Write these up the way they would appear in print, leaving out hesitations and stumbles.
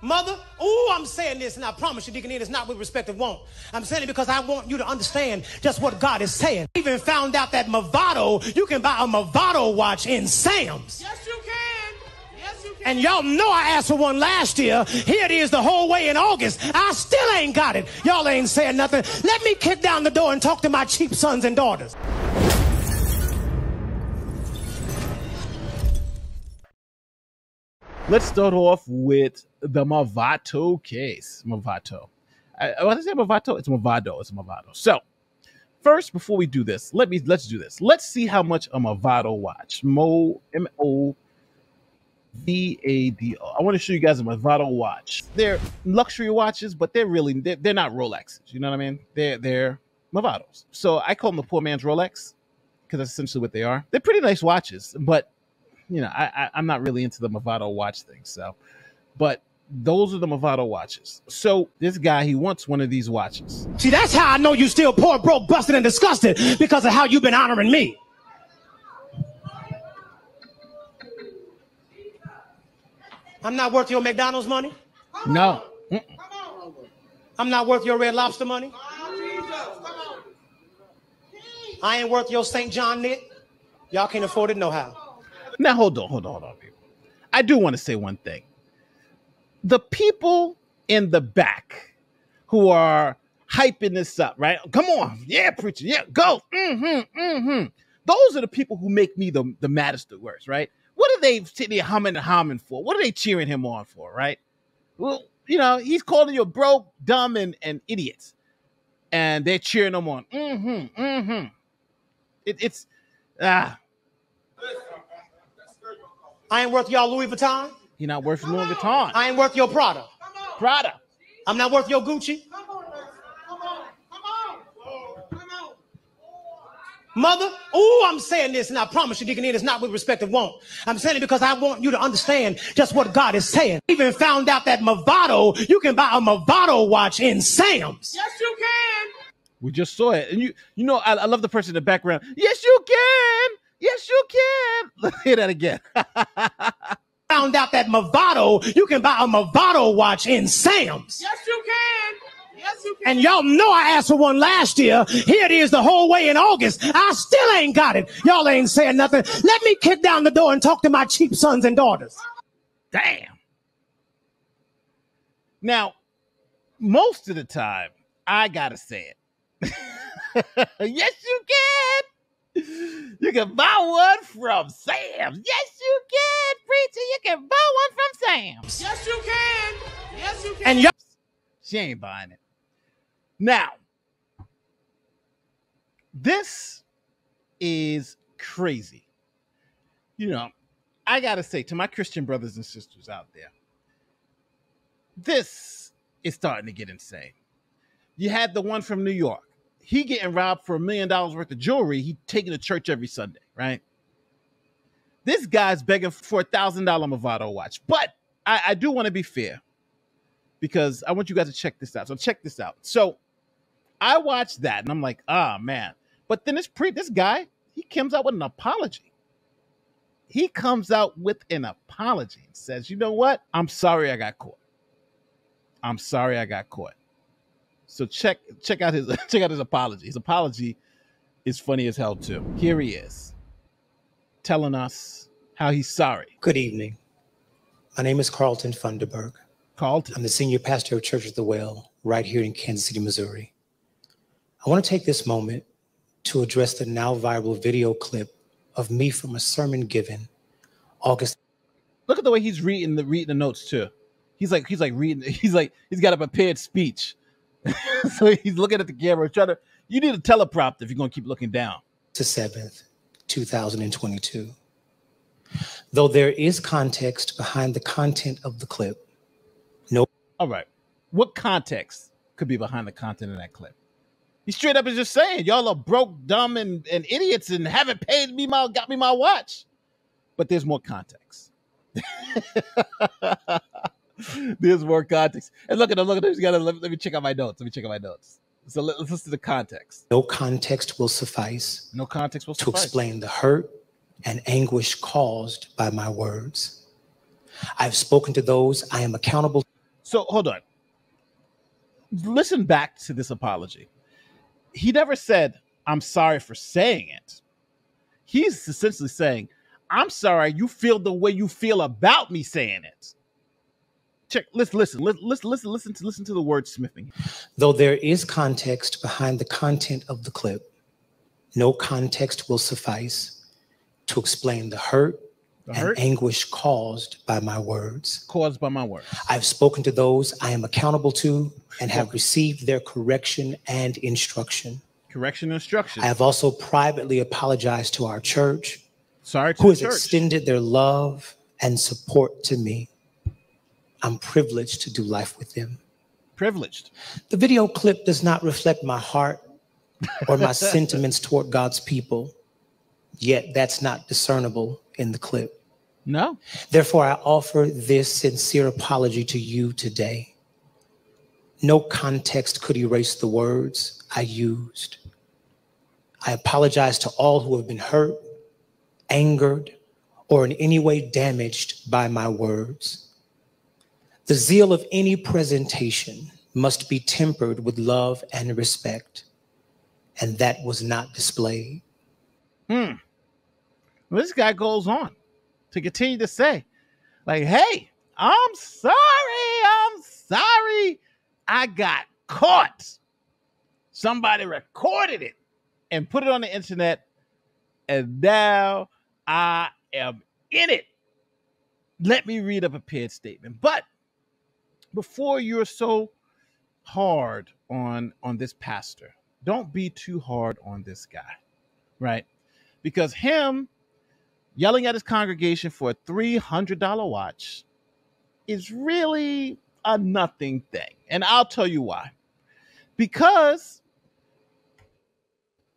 Mother, oh, I'm saying this, and I promise you, Deacon Ian, it's not with respect of want. I'm saying it because I want you to understand just what God is saying. I even found out that Movado, you can buy a Movado watch in Sam's. Yes, you can. Yes, you can. And y'all know I asked for one last year. Here it is the whole way in August. I still ain't got it. Y'all ain't saying nothing. Let me kick down the door and talk to my cheap sons and daughters. Let's start off with the Movado case. Movado. When I say Movado, it's Movado. It's Movado. So, first, before we do this, let's do this. Let's see how much a Movado watch. M-O-V-A-D-O. I want to show you guys a Movado watch. They're luxury watches, but they're not Rolexes. You know what I mean? They're Movados. So I call them the poor man's Rolex because that's essentially what they are. They're pretty nice watches, but you know, I'm not really into the Movado watch thing. So, but those are the Movado watches. So this guy, he wants one of these watches. See, that's how I know you still poor, broke, busted, and disgusted, because of how you've been honoring me. I'm not worth your McDonald's money. No. I'm not worth your Red Lobster money. I ain't worth your St. John knit. Y'all can't afford it no how. Now, hold on, people. I do want to say one thing. The people in the back who are hyping this up, right? Come on. Yeah, preacher. Yeah, go. Those are the people who make me the maddest at worst, right? What are they sitting there humming and hawing for? What are they cheering him on for, right? Well, you know, he's calling you broke, dumb, and idiots. And they're cheering him on. I ain't worth y'all Louis Vuitton. You're not worth Louis Vuitton. I ain't worth your Prada. Prada. I'm not worth your Gucci. Mother, oh, I'm saying this, and I promise you, Deacon Ian, it's not with respect of want. I'm saying it because I want you to understand just what God is saying. I even found out that Movado, you can buy a Movado watch in Sam's. Yes, you can. We just saw it. And you know, I love the person in the background. Yes, you can. Yes, you can. Let's hear that again. Found out that Movado, you can buy a Movado watch in Sam's. Yes, you can. Yes, you can. And y'all know I asked for one last year. Here it is the whole way in August. I still ain't got it. Y'all ain't saying nothing. Let me kick down the door and talk to my cheap sons and daughters. Damn. Now, most of the time, I gotta say it. Yes, you can. You can buy one from Sam's. Yes, you can, preacher. You can buy one from Sam's. Yes, you can. Yes, you can. And y'all, she ain't buying it. Now, this is crazy. You know, I gotta say to my Christian brothers and sisters out there, this is starting to get insane. You had the one from New York. He getting robbed for $1 million worth of jewelry. He taking to church every Sunday, right? This guy's begging for a $1,000 Movado watch. But I do want to be fair because I want you guys to check this out. So check this out. So I watched that and I'm like, ah, man. But then this guy, he comes out with an apology. He comes out with an apology and says, you know what? I'm sorry I got caught. I'm sorry I got caught. So check out his apology. His apology is funny as hell too. Here he is, telling us how he's sorry. Good evening. My name is Carlton Funderburg. Carlton. I'm the senior pastor of Church of the Well right here in Kansas City, Missouri. I want to take this moment to address the now viral video clip of me from a sermon given August. Look at the way he's reading the notes too. He's got a prepared speech. So he's looking at the camera, you need a teleprompter if you're going to keep looking down. To 7th, 2022. Though there is context behind the content of the clip. No. All right. What context could be behind the content of that clip? He straight up is just saying, y'all are broke, dumb, and idiots and haven't got me my watch. But there's more context. There's more context. And look at him. Let me check out my notes. So let's listen to the context. No context will suffice. No context will to suffice. Explain the hurt and anguish caused by my words. I've spoken to those I am accountable. So hold on. Listen back to this apology. He never said, "I'm sorry for saying it." He's essentially saying, "I'm sorry you feel the way you feel about me saying it." Check. Listen to the wordsmithing. Though there is context behind the content of the clip, no context will suffice to explain the hurt and anguish caused by my words. Caused by my words. I've spoken to those I am accountable to and have received their correction and instruction. Correction and instruction. I have also privately apologized to our church, Sorry to who the has church. extended their love and support to me. I'm privileged to do life with them. Privileged. The video clip does not reflect my heart or my sentiments toward God's people, yet that's not discernible in the clip. No. Therefore, I offer this sincere apology to you today. No context could erase the words I used. I apologize to all who have been hurt, angered, or in any way damaged by my words. The zeal of any presentation must be tempered with love and respect, and that was not displayed. Well, this guy goes on to continue to say, like, "Hey, I'm sorry I got caught. Somebody recorded it and put it on the internet, and now I am in it. Let me read a prepared statement." But before you're so hard on this pastor, don't be too hard on this guy, right? Because him yelling at his congregation for a $300 watch is really a nothing thing. And I'll tell you why. Because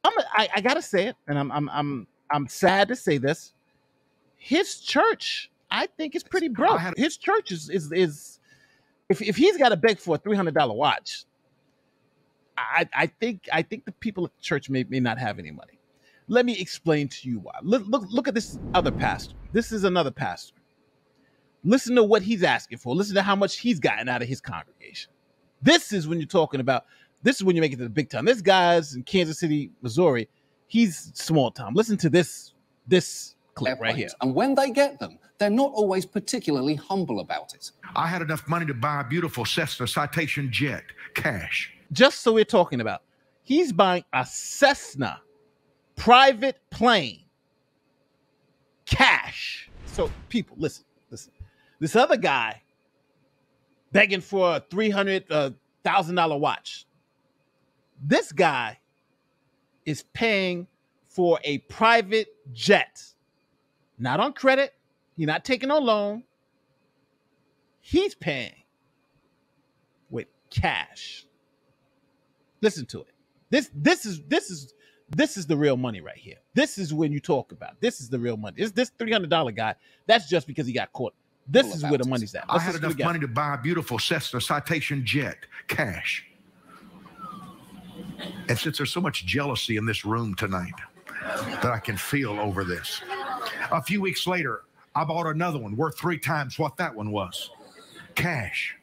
I gotta say it, and I'm sad to say this. His church, I think, is pretty broke. His church is if he's got to beg for a $300 watch, I think the people at the church may not have any money. Let me explain to you why. Look at this other pastor. This is another pastor. Listen to what he's asking for. Listen to how much he's gotten out of his congregation. This is when you're talking about, this is when you make it to the big time. This guy's in Kansas City, Missouri. He's small time. Listen to this clip right here. And when they get them, they're not always particularly humble about it. I had enough money to buy a beautiful Cessna Citation jet, cash. Just so we're talking about, he's buying a Cessna private plane, cash. So people, listen. This other guy begging for a $300,000 watch. This guy is paying for a private jet, not on credit. He's not taking no loan. He's paying with cash. Listen to it. This is the real money right here. This is when you talk about. This is the real money. This $300 guy. That's just because he got caught. This is where the money's at. I had enough money to buy a beautiful Cessna Citation jet, cash. And since there's so much jealousy in this room tonight that I can feel over this, a few weeks later, I bought another one worth 3 times what that one was, cash.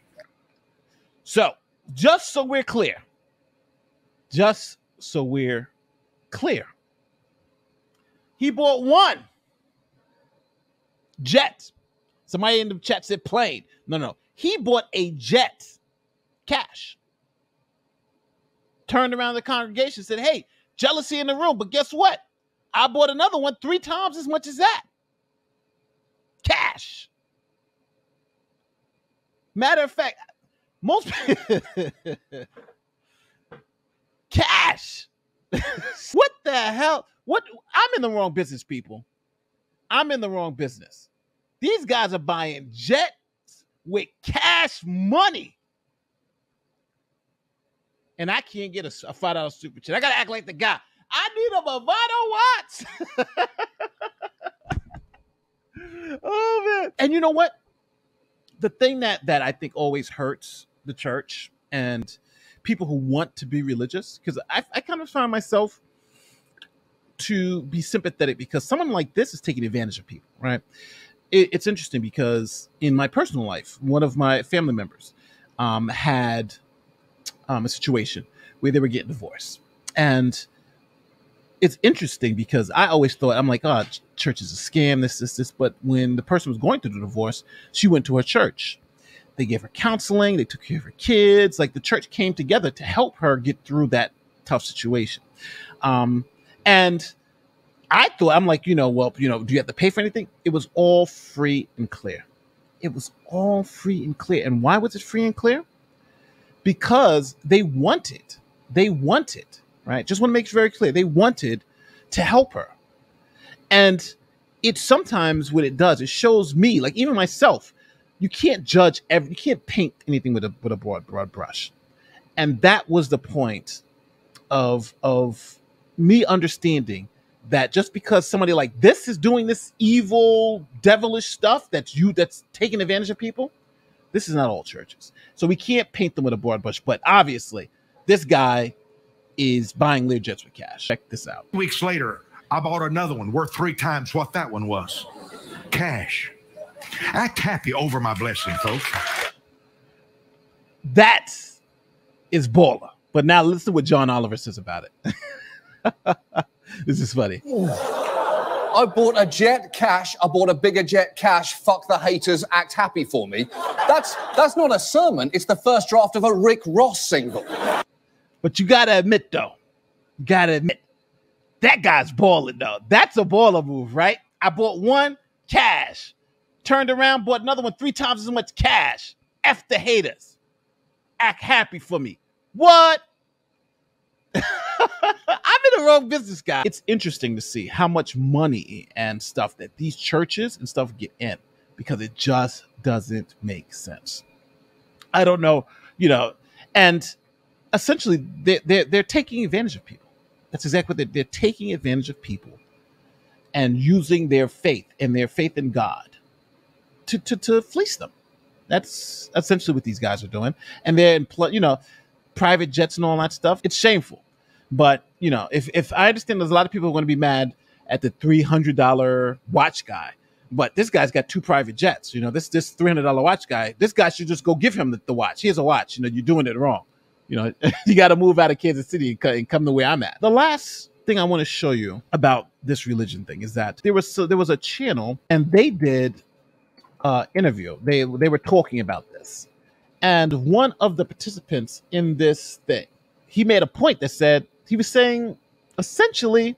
So, just so we're clear, he bought one jet. Somebody in the chat said plane. No. He bought a jet, cash. Turned around the congregation and said, "Hey, jealousy in the room, but guess what? I bought another one 3 times as much as that. Cash." Matter of fact, most cash. What the hell? I'm in the wrong business, people. I'm in the wrong business. These guys are buying jets with cash money. And I can't get a $5 super chat. I got to act like the guy. I need a Movado watch. Oh, man. And you know what? The thing that I think always hurts the church and people who want to be religious, because I kind of find myself to be sympathetic because someone like this is taking advantage of people, right? It's interesting because in my personal life, one of my family members, had a situation where they were getting divorced. And it's interesting because I always thought, I'm like, oh, church is a scam, this. But when the person was going through the divorce, she went to her church. They gave her counseling. They took care of her kids. Like, the church came together to help her get through that tough situation. And I thought, I'm like, well, do you have to pay for anything? It was all free and clear. It was all free and clear. And why was it free and clear? Because they wanted, right? Just want to make it very clear. They wanted to help her. And it sometimes, what it does, it shows me, like even myself, you can't judge you can't paint anything with a broad brush. And that was the point of me understanding that just because somebody like this is doing this evil, devilish stuff that's taking advantage of people, this is not all churches. So we can't paint them with a broad brush. But obviously, this guy is buying Learjets with cash. Check this out. Weeks later, I bought another one worth 3 times what that one was. Cash. Act happy over my blessing, folks. That is baller. But now listen to what John Oliver says about it. This is funny. I bought a jet cash. I bought a bigger jet cash. Fuck the haters. Act happy for me. That's not a sermon. It's the first draft of a Rick Ross single. But you gotta admit, though, that guy's balling, though. That's a baller move, right? I bought one, cash. Turned around, bought another one 3 times as much cash. F the haters. Act happy for me. What? I'm in the wrong business, guy. It's interesting to see how much money and stuff that these churches and stuff get in, because it just doesn't make sense. I don't know, and essentially they're taking advantage of people. That's exactly what they're taking advantage of people and using their faith and their faith in God to fleece them. That's essentially what these guys are doing. And they're in, private jets and all that stuff. It's shameful. But, if I understand there's a lot of people who are going to be mad at the $300 watch guy, but this guy's got 2 private jets. This $300 watch guy, this guy should just go give him the watch. Here's a watch. You're doing it wrong. You got to move out of Kansas City and come the way I'm at. The last thing I want to show you about this religion thing is that there was a channel and they did interview. They were talking about this. And one of the participants in this thing, he made a point that said, he was saying, essentially,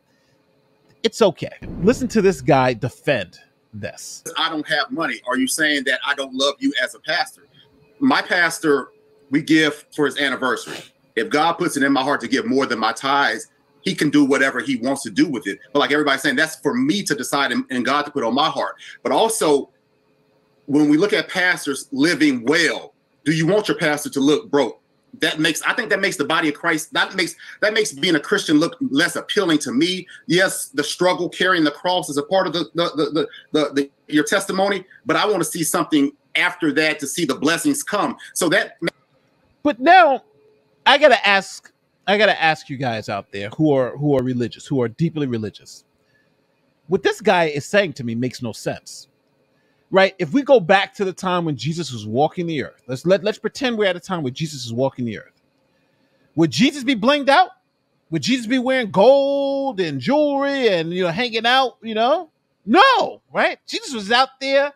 it's okay. Listen to this guy defend this. I don't have money. Are you saying that I don't love you as a pastor? My pastor, we give for his anniversary. If God puts it in my heart to give more than my tithes, he can do whatever he wants to do with it. But like everybody's saying, that's for me to decide and God to put on my heart. But also, when we look at pastors living well, do you want your pastor to look broke? I think that makes the body of Christ, that makes being a Christian look less appealing to me. Yes, the struggle carrying the cross is a part of your testimony, but I want to see something after that to see the blessings come. But now I gotta ask you guys out there who are religious, who are deeply religious. What this guy is saying to me makes no sense. Right? If we go back to the time when Jesus was walking the earth, let's pretend we're at a time where Jesus is walking the earth. Would Jesus be blinged out? Would Jesus be wearing gold and jewelry and hanging out? No, right? Jesus was out there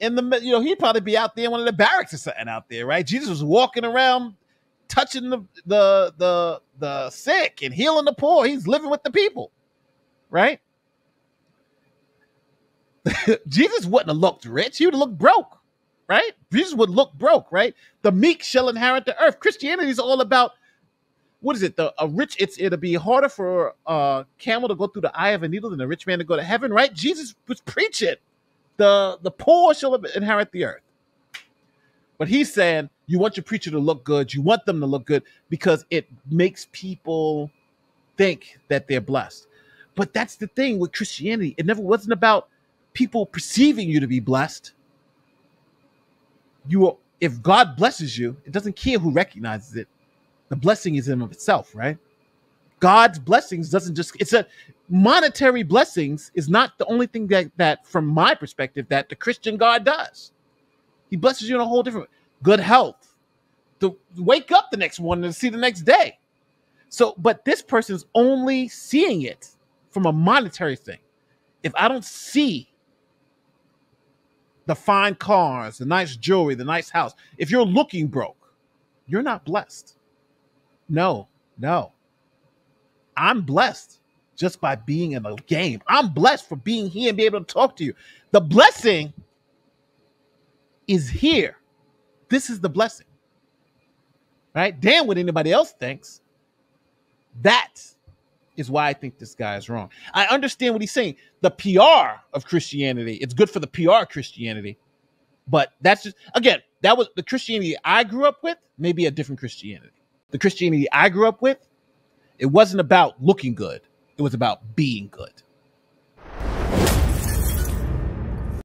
in the he'd probably be out there in one of the barracks or something out there, right? Jesus was walking around, touching the sick and healing the poor. He's living with the people, right? Jesus wouldn't have looked rich. He would have looked broke, right? Jesus would look broke, right? The meek shall inherit the earth. Christianity is all about, what is it? It'll be harder for a camel to go through the eye of a needle than a rich man to go to heaven, right? Jesus was preaching, the poor shall inherit the earth. But he's saying, you want your preacher to look good. You want them to look good because it makes people think that they're blessed. But that's the thing with Christianity. It never wasn't about people perceiving you to be blessed. If God blesses you, it doesn't care who recognizes it. The blessing is in of itself, right? God's blessings it's a monetary blessings is not the only thing that from my perspective, that the Christian God does. He blesses you in a whole different, good health, to wake up the next morning and see the next day. So, but this person's only seeing it from a monetary thing. If I don't see the fine cars, the nice jewelry, the nice house, if you're looking broke, you're not blessed. No. I'm blessed just by being in a game. I'm blessed for being here and be able to talk to you. The blessing is here. This is the blessing. Right? Damn what anybody else thinks. That is why I think this guy is wrong. I understand what he's saying. The PR of Christianity, it's good for the PR of Christianity. But that's just, again, that was the Christianity I grew up with, maybe a different Christianity. The Christianity I grew up with, it wasn't about looking good. It was about being good.